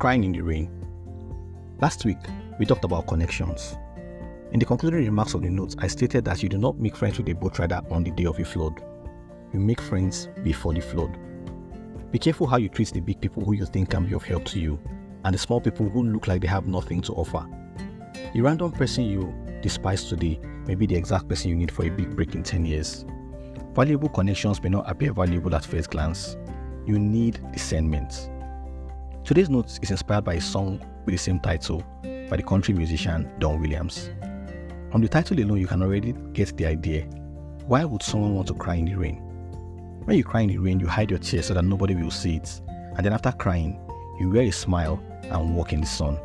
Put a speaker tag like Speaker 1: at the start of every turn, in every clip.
Speaker 1: Crying in the rain. Last week, we talked about connections. In the concluding remarks of the notes, I stated that you do not make friends with a boat rider on the day of a flood. You make friends before the flood. Be careful how you treat the big people who you think can be of help to you, and the small people who look like they have nothing to offer. The random person you despise today may be the exact person you need for a big break in 10 years. Valuable connections may not appear valuable at first glance. You need discernment. Today's note is inspired by a song with the same title by the country musician Don Williams. From the title alone, you can already get the idea. Why would someone want to cry in the rain? When you cry in the rain, you hide your tears so that nobody will see it, and then after crying, you wear a smile and walk in the sun.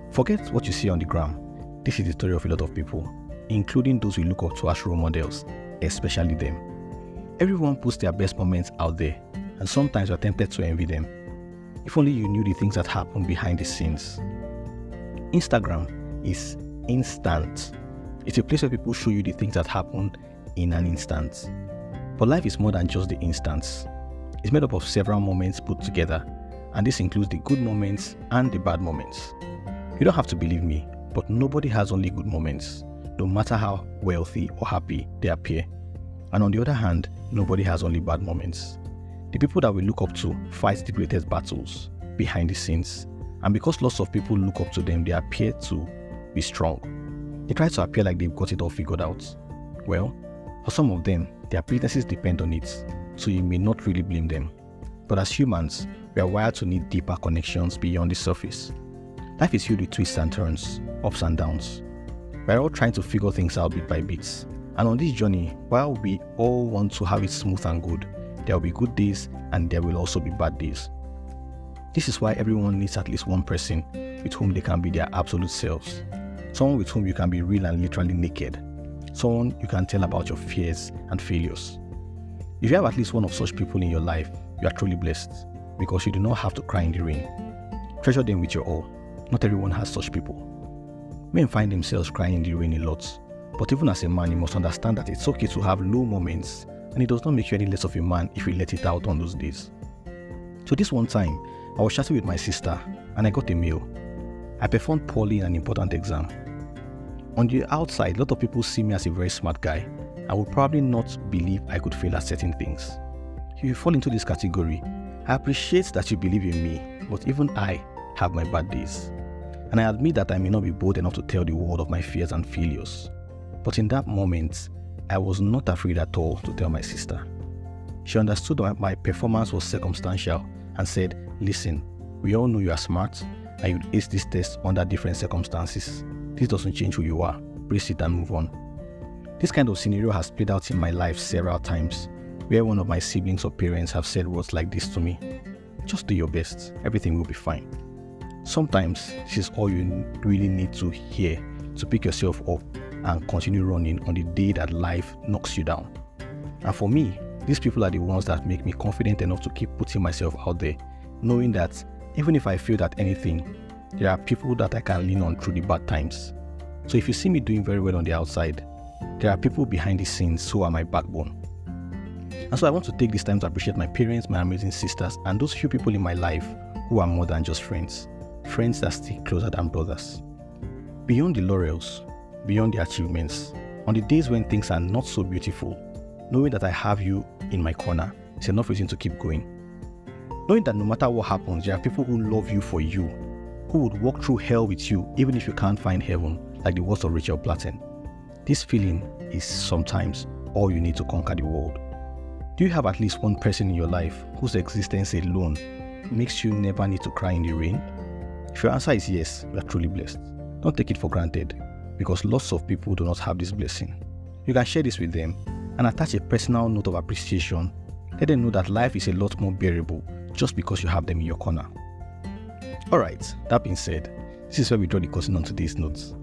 Speaker 1: Forget what you see on the gram. This is the story of a lot of people, including those we look up to as role models, especially them. Everyone puts their best moments out there, and sometimes you're tempted to envy them. If only you knew the things that happen behind the scenes. Instagram is instant. It's a place where people show you the things that happen in an instant. But life is more than just the instants. It's made up of several moments put together, and this includes the good moments and the bad moments. You don't have to believe me, but nobody has only good moments, no matter how wealthy or happy they appear. And on the other hand, nobody has only bad moments. The people that we look up to fight the greatest battles behind the scenes, and because lots of people look up to them, they appear to be strong. They try to appear like they've got it all figured out. Well, for some of them, their pretenses depend on it, so you may not really blame them. But as humans, we are wired to need deeper connections beyond the surface. Life is filled with twists and turns, ups and downs. We are all trying to figure things out bit by bit. And on this journey, while we all want to have it smooth and good, there will be good days and there will also be bad days. This is why everyone needs at least one person with whom they can be their absolute selves. Someone with whom you can be real and literally naked. Someone you can tell about your fears and failures. If you have at least one of such people in your life, you are truly blessed, because you do not have to cry in the rain. Treasure them with your all. Not everyone has such people. Men find themselves crying in the rain a lot, but even as a man, you must understand that it's okay to have low moments, and it does not make you any less of a man if you let it out on those days. So this one time, I was chatting with my sister, and I got a mail. I performed poorly in an important exam. On the outside, a lot of people see me as a very smart guy, and would probably not believe I could fail at certain things. If you fall into this category, I appreciate that you believe in me, but even I have my bad days. And I admit that I may not be bold enough to tell the world of my fears and failures. But in that moment, I was not afraid at all to tell my sister. She understood that my performance was circumstantial and said, "Listen, we all know you are smart and you'd ace this test under different circumstances. This doesn't change who you are. Brace it and move on." This kind of scenario has played out in my life several times, where one of my siblings or parents have said words like this to me: "Just do your best, everything will be fine." Sometimes this is all you really need to hear to pick yourself up and continue running on the day that life knocks you down. And for me, these people are the ones that make me confident enough to keep putting myself out there, knowing that even if I failed at anything, there are people that I can lean on through the bad times. So if you see me doing very well on the outside, there are people behind the scenes who are my backbone. And so I want to take this time to appreciate my parents, my amazing sisters, and those few people in my life who are more than just friends. Friends that stick closer than brothers. Beyond the laurels, beyond the achievements, on the days when things are not so beautiful, knowing that I have you in my corner is enough reason to keep going. Knowing that no matter what happens, there are people who love you for you, who would walk through hell with you even if you can't find heaven, like the words of Rachel Platten. This feeling is sometimes all you need to conquer the world. Do you have at least one person in your life whose existence alone makes you never need to cry in the rain? If your answer is yes, you are truly blessed. Don't take it for granted, because lots of people do not have this blessing. You can share this with them and attach a personal note of appreciation. Let them know that life is a lot more bearable just because you have them in your corner. Alright, that being said, this is where we draw the curtain on today's notes.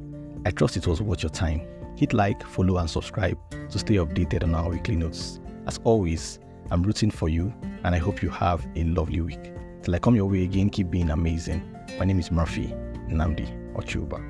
Speaker 1: I trust it was worth your time. Hit like, follow and subscribe to stay updated on our weekly notes. As always, I'm rooting for you and I hope you have a lovely week. Till I come your way again, keep being amazing. My name is Murphy Nnamdi Ochuba.